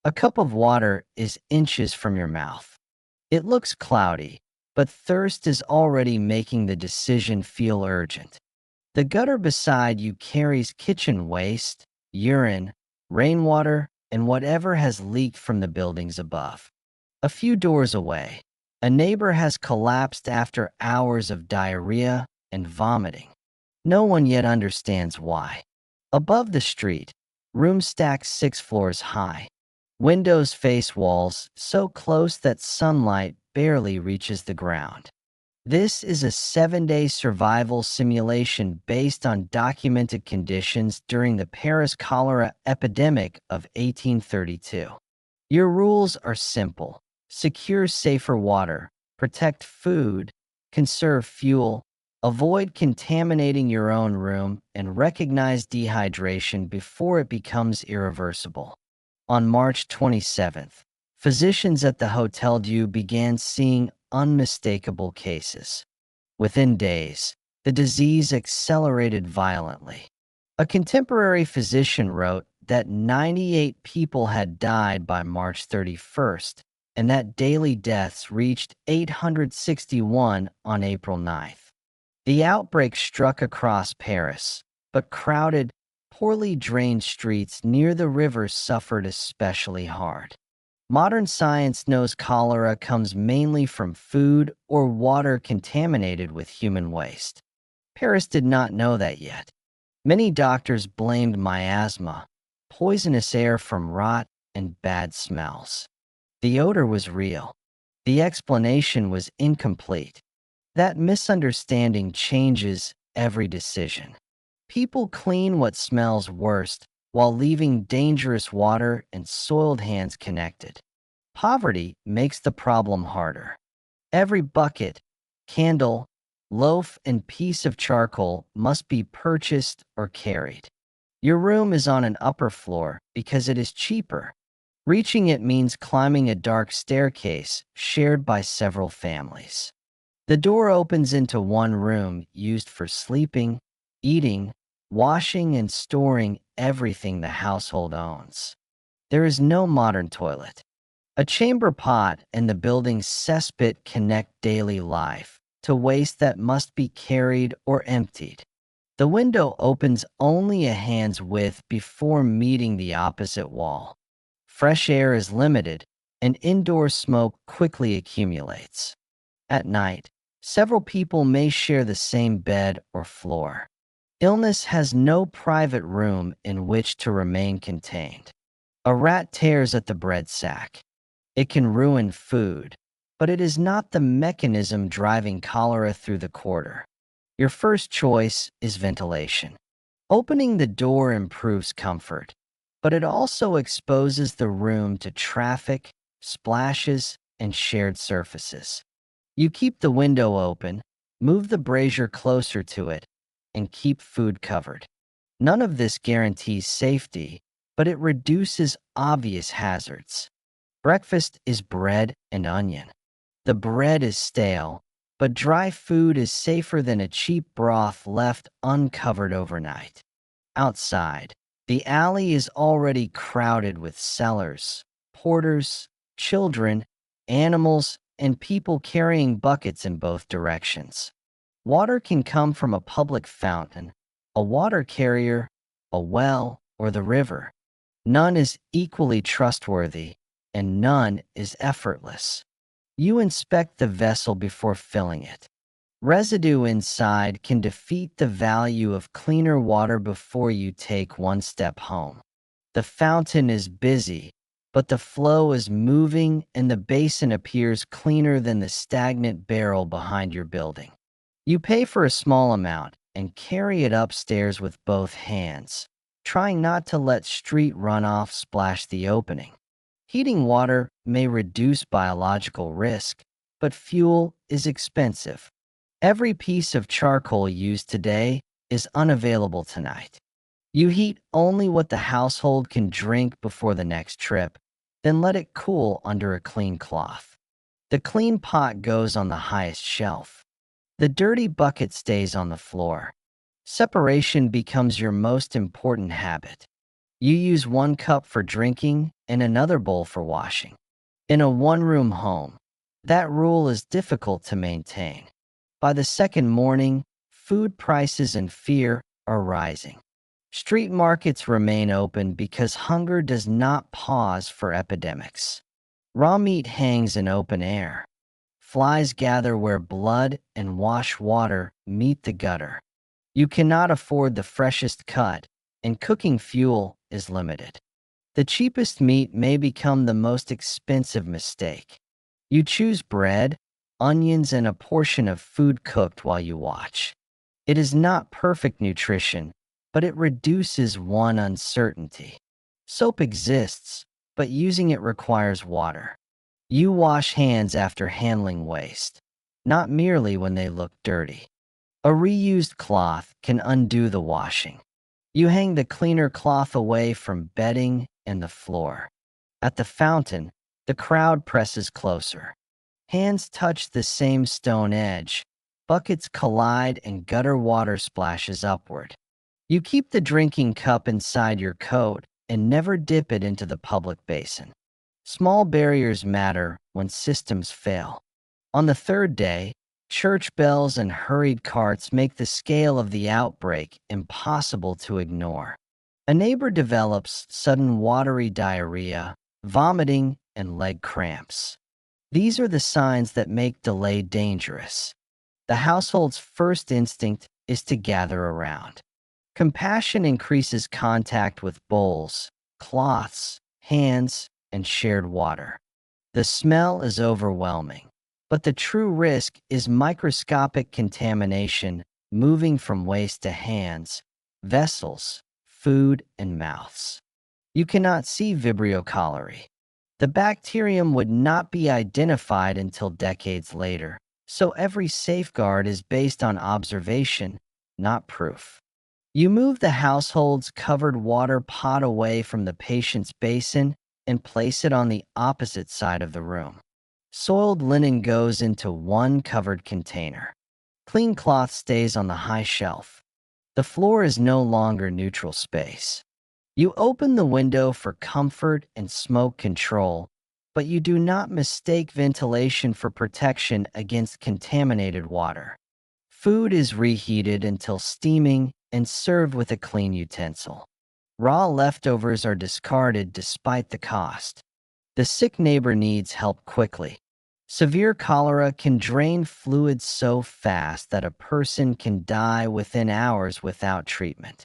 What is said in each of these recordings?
A cup of water is inches from your mouth. It looks cloudy, but thirst is already making the decision feel urgent. The gutter beside you carries kitchen waste, urine, rainwater, and whatever has leaked from the buildings above. A few doors away, a neighbor has collapsed after hours of diarrhea and vomiting. No one yet understands why. Above the street, rooms stacked 6 floors high. Windows face walls so close that sunlight barely reaches the ground. This is a 7-day survival simulation based on documented conditions during the Paris cholera epidemic of 1832. Your rules are simple: secure safer water, protect food, conserve fuel, avoid contaminating your own room, and recognize dehydration before it becomes irreversible. On March 27th, physicians at the Hotel Dieu began seeing unmistakable cases. Within days, the disease accelerated violently. A contemporary physician wrote that 98 people had died by March 31st, and that daily deaths reached 861 on April 9th. The outbreak struck across Paris, but crowded, poorly drained streets near the river suffered especially hard. Modern science knows cholera comes mainly from food or water contaminated with human waste. Paris did not know that yet. Many doctors blamed miasma, poisonous air from rot, and bad smells. The odor was real. The explanation was incomplete. That misunderstanding changes every decision. People clean what smells worst while leaving dangerous water and soiled hands connected. Poverty makes the problem harder. Every bucket, candle, loaf, and piece of charcoal must be purchased or carried. Your room is on an upper floor because it is cheaper. Reaching it means climbing a dark staircase shared by several families. The door opens into one room used for sleeping, eating, washing, and storing everything the household owns. There is no modern toilet. A chamber pot and the building's cesspit connect daily life to waste that must be carried or emptied. The window opens only a hand's width before meeting the opposite wall. Fresh air is limited, and indoor smoke quickly accumulates. At night, several people may share the same bed or floor. Illness has no private room in which to remain contained. A rat tears at the bread sack. It can ruin food, but it is not the mechanism driving cholera through the quarter. Your first choice is ventilation. Opening the door improves comfort, but it also exposes the room to traffic, splashes, and shared surfaces. You keep the window open, move the brazier closer to it, and keep food covered. None of this guarantees safety, but it reduces obvious hazards. Breakfast is bread and onion. The bread is stale, but dry food is safer than a cheap broth left uncovered overnight. Outside, the alley is already crowded with sellers, porters, children, animals, and people carrying buckets in both directions. Water can come from a public fountain, a water carrier, a well, or the river. None is equally trustworthy, and none is effortless. You inspect the vessel before filling it. Residue inside can defeat the value of cleaner water before you take one step home. The fountain is busy, but the flow is moving and the basin appears cleaner than the stagnant barrel behind your building. You pay for a small amount and carry it upstairs with both hands, trying not to let street runoff splash the opening. Heating water may reduce biological risk, but fuel is expensive. Every piece of charcoal used today is unavailable tonight. You heat only what the household can drink before the next trip, then let it cool under a clean cloth. The clean pot goes on the highest shelf. The dirty bucket stays on the floor. Separation becomes your most important habit. You use one cup for drinking and another bowl for washing. In a one-room home, that rule is difficult to maintain. By the second morning, food prices and fear are rising. Street markets remain open because hunger does not pause for epidemics. Raw meat hangs in open air. Flies gather where blood and wash water meet the gutter. You cannot afford the freshest cut, and cooking fuel is limited. The cheapest meat may become the most expensive mistake. You choose bread, onions, and a portion of food cooked while you watch. It is not perfect nutrition, but it reduces one uncertainty. Soap exists, but using it requires water. You wash hands after handling waste, not merely when they look dirty. A reused cloth can undo the washing. You hang the cleaner cloth away from bedding and the floor. At the fountain, the crowd presses closer. Hands touch the same stone edge. Buckets collide and gutter water splashes upward. You keep the drinking cup inside your coat and never dip it into the public basin. Small barriers matter when systems fail. On the third day, church bells and hurried carts make the scale of the outbreak impossible to ignore. A neighbor develops sudden watery diarrhea, vomiting, and leg cramps. These are the signs that make delay dangerous. The household's first instinct is to gather around. Compassion increases contact with bowls, cloths, hands, and shared water. The smell is overwhelming, but the true risk is microscopic contamination moving from waste to hands, vessels, food, and mouths. You cannot see Vibrio cholerae. The bacterium would not be identified until decades later, so every safeguard is based on observation, not proof. You move the household's covered water pot away from the patient's basin and place it on the opposite side of the room. Soiled linen goes into one covered container. Clean cloth stays on the high shelf. The floor is no longer neutral space. You open the window for comfort and smoke control, but you do not mistake ventilation for protection against contaminated water. Food is reheated until steaming and served with a clean utensil. Raw leftovers are discarded despite the cost. The sick neighbor needs help quickly. Severe cholera can drain fluid so fast that a person can die within hours without treatment.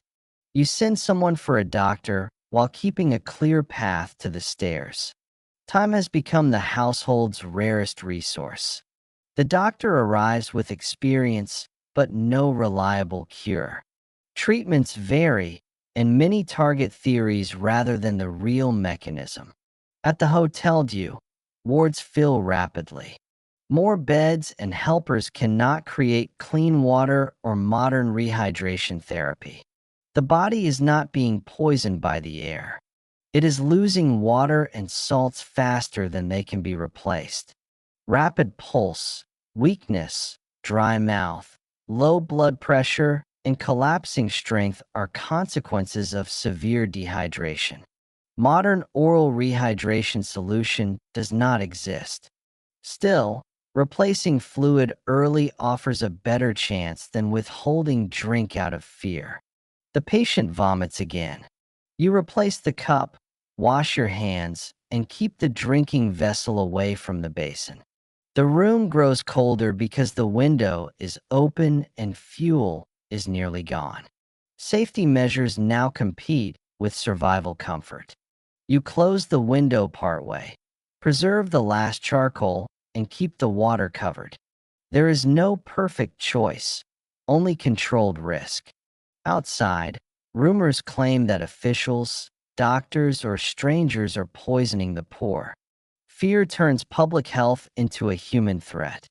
You send someone for a doctor while keeping a clear path to the stairs. Time has become the household's rarest resource. The doctor arrives with experience, but no reliable cure. Treatments vary, and many target theories rather than the real mechanism. At the Hotel Dieu, wards fill rapidly. More beds and helpers cannot create clean water or modern rehydration therapy. The body is not being poisoned by the air. It is losing water and salts faster than they can be replaced. Rapid pulse, weakness, dry mouth, low blood pressure, and collapsing strength are consequences of severe dehydration. Modern oral rehydration solution does not exist. Still, replacing fluid early offers a better chance than withholding drink out of fear. The patient vomits again. You replace the cup, wash your hands, and keep the drinking vessel away from the basin. The room grows colder because the window is open and fuel is nearly gone. Safety measures now compete with survival comfort. You close the window partway, preserve the last charcoal, and keep the water covered. There is no perfect choice, only controlled risk. Outside, rumors claim that officials, doctors, or strangers are poisoning the poor. Fear turns public health into a human threat.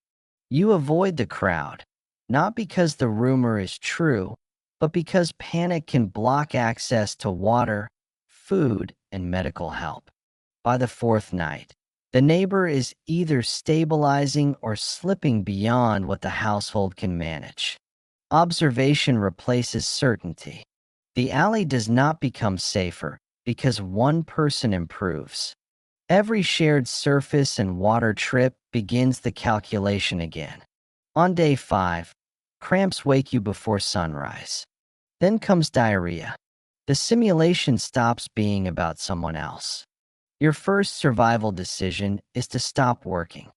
You avoid the crowd, not because the rumor is true, but because panic can block access to water, food, and medical help. By the fourth night, the neighbor is either stabilizing or slipping beyond what the household can manage. Observation replaces certainty. The alley does not become safer because one person improves. Every shared surface and water trip begins the calculation again. On day 5, cramps wake you before sunrise. Then comes diarrhea. The simulation stops being about someone else. Your first survival decision is to stop working.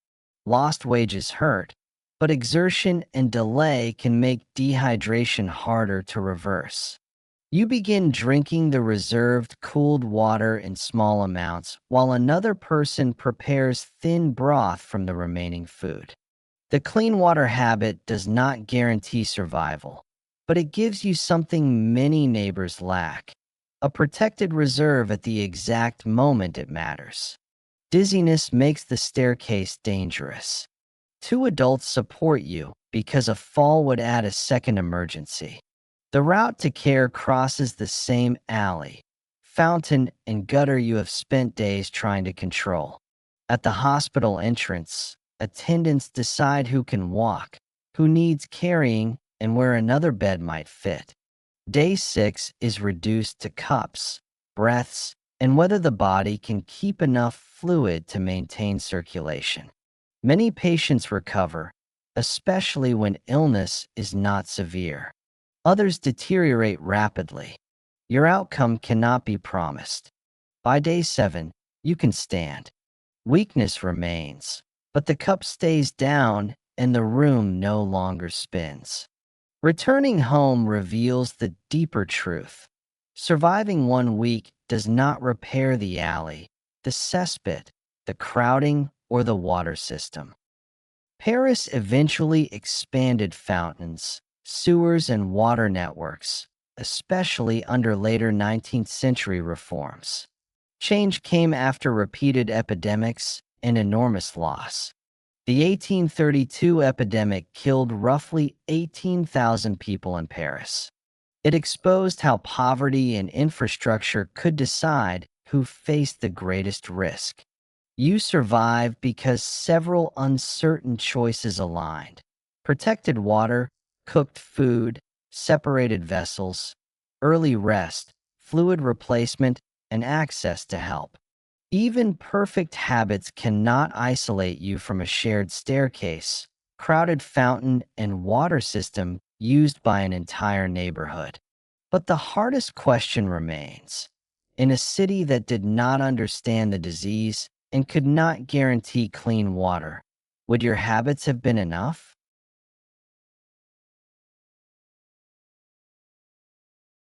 Lost wages hurt, but exertion and delay can make dehydration harder to reverse. You begin drinking the reserved cooled water in small amounts while another person prepares thin broth from the remaining food. The clean water habit does not guarantee survival, but it gives you something many neighbors lack: a protected reserve at the exact moment it matters. Dizziness makes the staircase dangerous. 2 adults support you because a fall would add a second emergency. The route to care crosses the same alley, fountain, and gutter you have spent days trying to control. At the hospital entrance, attendants decide who can walk, who needs carrying, and where another bed might fit. Day 6 is reduced to cups, breaths, and whether the body can keep enough fluid to maintain circulation. Many patients recover, especially when illness is not severe. Others deteriorate rapidly. Your outcome cannot be promised. By day 7, you can stand. Weakness remains, but the cup stays down and the room no longer spins. Returning home reveals the deeper truth. Surviving 1 week does not repair the alley, the cesspit, the crowding, or the water system. Paris eventually expanded fountains, sewers, and water networks, especially under later 19th century reforms. Change came after repeated epidemics and enormous loss. The 1832 epidemic killed roughly 18,000 people in Paris. It exposed how poverty and infrastructure could decide who faced the greatest risk. You survived because several uncertain choices aligned: protected water, cooked food, separated vessels, early rest, fluid replacement, and access to help. Even perfect habits cannot isolate you from a shared staircase, crowded fountain, and water system used by an entire neighborhood. But the hardest question remains. In a city that did not understand the disease and could not guarantee clean water, would your habits have been enough?